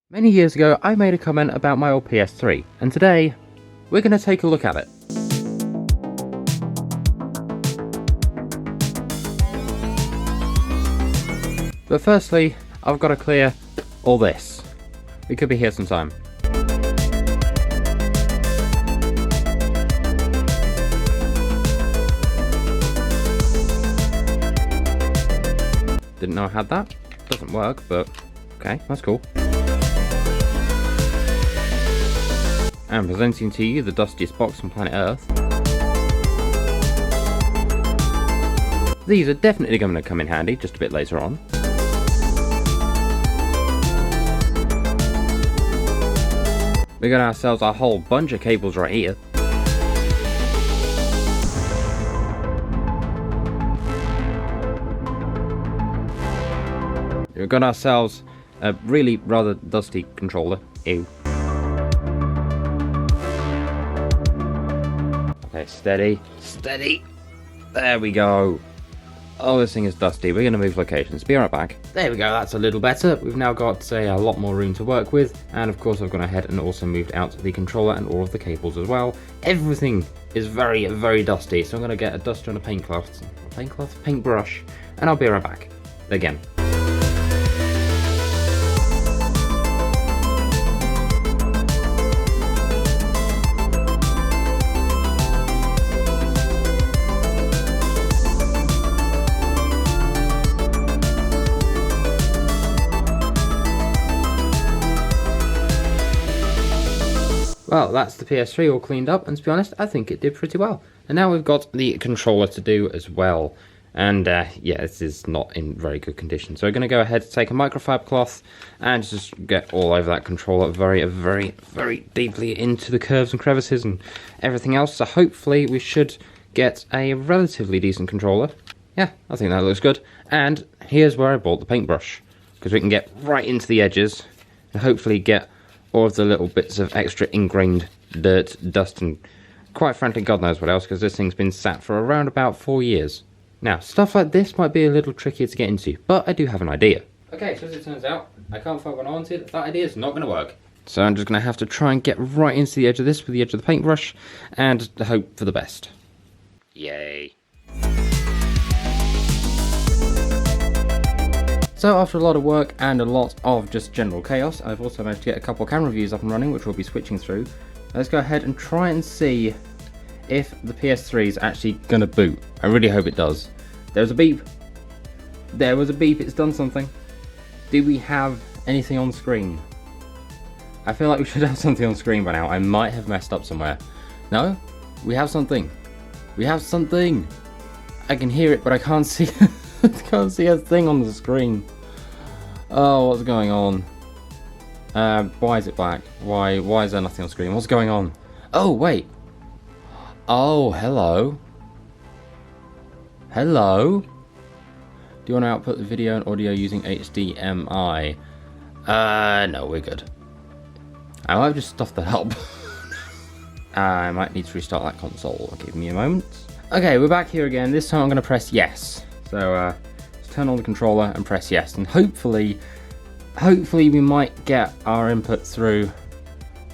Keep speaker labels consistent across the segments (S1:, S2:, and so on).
S1: Many years ago, I made a comment about my old PS3, and today, we're going to take a look at it. But firstly, I've got to clear all this. We could be here some time. Didn't know I had that. Doesn't work, but okay, that's cool. And presenting to you the dustiest box on planet Earth. These are definitely going to come in handy just a bit later on. We got ourselves a whole bunch of cables right here. We've got ourselves a really rather dusty controller. Ew. Okay, steady, steady. There we go. Oh, this thing is dusty. We're going to move locations. Be right back. There we go. That's a little better. We've now got a lot more room to work with. And of course, I've gone ahead and also moved out the controller and all of the cables as well. Everything is very, very dusty. So I'm going to get a duster and a paintbrush. And I'll be right back. Again. Well, that's the PS3 all cleaned up, and to be honest, I think it did pretty well. And now we've got the controller to do as well. And yeah, this is not in very good condition. So we're going to go ahead and take a microfiber cloth and just get all over that controller very, very, very deeply into the curves and crevices and everything else. So hopefully we should get a relatively decent controller. Yeah, I think that looks good. And here's where I bought the paintbrush, because we can get right into the edges and hopefully get all of the little bits of extra ingrained dirt, dust, and quite frankly, God knows what else, because this thing's been sat for around about 4 years. Now, stuff like this might be a little trickier to get into, but I do have an idea. Okay, so as it turns out, I can't find what I wanted. That idea is not going to work. So I'm just going to have to try and get right into the edge of this with the edge of the paintbrush, and hope for the best. Yay. So after a lot of work and a lot of just general chaos, I've also managed to get a couple of camera views up and running, which we'll be switching through. Let's go ahead and try and see if the PS3 is actually going to boot. I really hope it does. There's a beep. There was a beep, it's done something. Do we have anything on screen? I feel like we should have something on screen by now. I might have messed up somewhere. No? We have something. We have something. I can hear it, but I can't see I can't see a thing on the screen. Oh, what's going on? Why is it black? Why is there nothing on screen? What's going on? Oh, wait. Oh, hello. Hello? Do you want to output the video and audio using HDMI? No, we're good. I might have just stuffed that up. I might need to restart that console. Give me a moment. Okay, we're back here again. This time I'm going to press yes. So let's turn on the controller and press yes, and hopefully we might get our input through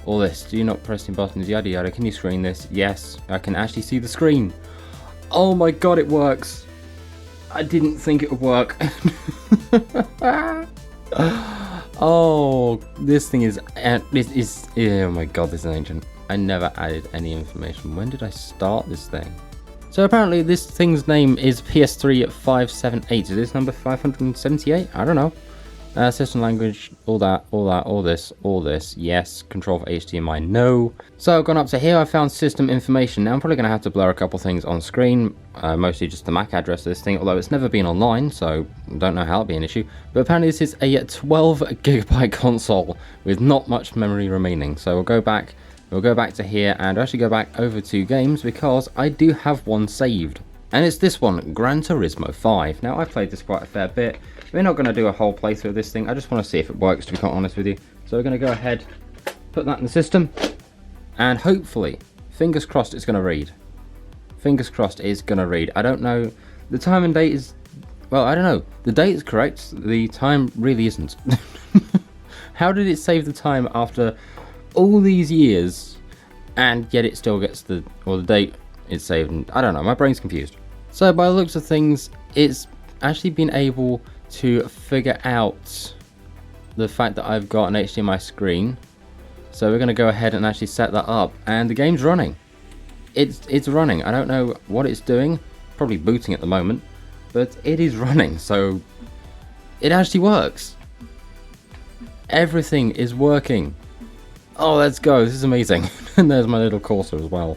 S1: all this. Do not press any buttons, yada yada. Can you screen this? Yes, I can actually see the screen. Oh my god, it works. I didn't think it would work. Oh, this thing is, oh my god, this is ancient. I never added any information. When did I start this thing? So apparently this thing's name is PS3 578. Is this number 578? I don't know. System language, all this, yes. Control for HDMI, no. So I've gone up to here, I found system information. Now I'm probably going to have to blur a couple things on screen, mostly just the MAC address of this thing, although it's never been online, so don't know how it'll be an issue. But apparently this is a 12GB console with not much memory remaining. So we'll go back to here and actually go back over to games, because I do have one saved. And it's this one, Gran Turismo 5. Now, I've played this quite a fair bit. We're not going to do a whole playthrough of this thing. I just want to see if it works, to be quite honest with you. So we're going to go ahead, put that in the system, and hopefully, fingers crossed, it's going to read. Fingers crossed it's going to read. I don't know. The time and date is, well, I don't know. The date is correct. The time really isn't. How did it save the time after all these years, and yet it still gets the date it's saved? And I don't know, my brain's confused. So by the looks of things, it's actually been able to figure out the fact that I've got an HDMI screen. So we're going to go ahead and actually set that up, and the game's running. It's running. I don't know what it's doing, probably booting at the moment, but it is running, so it actually works. Everything is working. Oh, let's go. This is amazing. And there's my little cursor as well.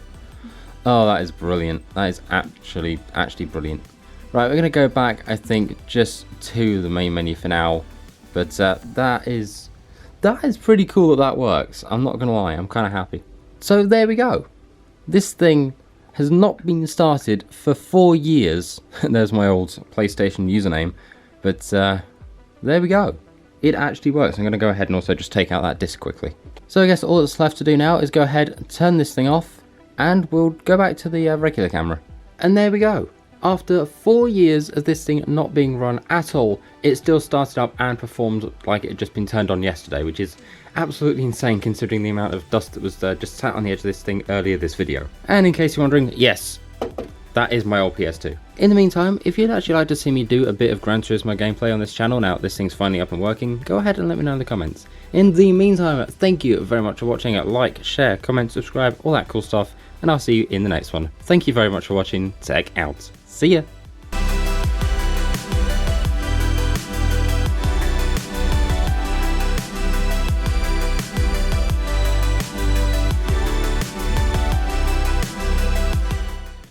S1: Oh, that is brilliant. That is actually brilliant. Right, we're going to go back, I think, just to the main menu for now. But that is pretty cool that works. I'm not going to lie. I'm kind of happy. So there we go. This thing has not been started for 4 years. There's my old PlayStation username. But there we go. It actually works. I'm going to go ahead and also just take out that disc quickly. So I guess all that's left to do now is go ahead and turn this thing off, and we'll go back to the regular camera. And there we go. After 4 years of this thing not being run at all, it still started up and performed like it had just been turned on yesterday, which is absolutely insane considering the amount of dust that was just sat on the edge of this thing earlier this video. And in case you're wondering, yes, that is my old PS2. In the meantime, if you'd actually like to see me do a bit of Gran Turismo gameplay on this channel now that this thing's finally up and working, go ahead and let me know in the comments. In the meantime, thank you very much for watching. Like, share, comment, subscribe, all that cool stuff, and I'll see you in the next one. Thank you very much for watching. Tech out. See ya.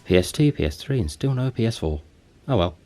S1: PS2, PS3, and still no PS4. Oh well.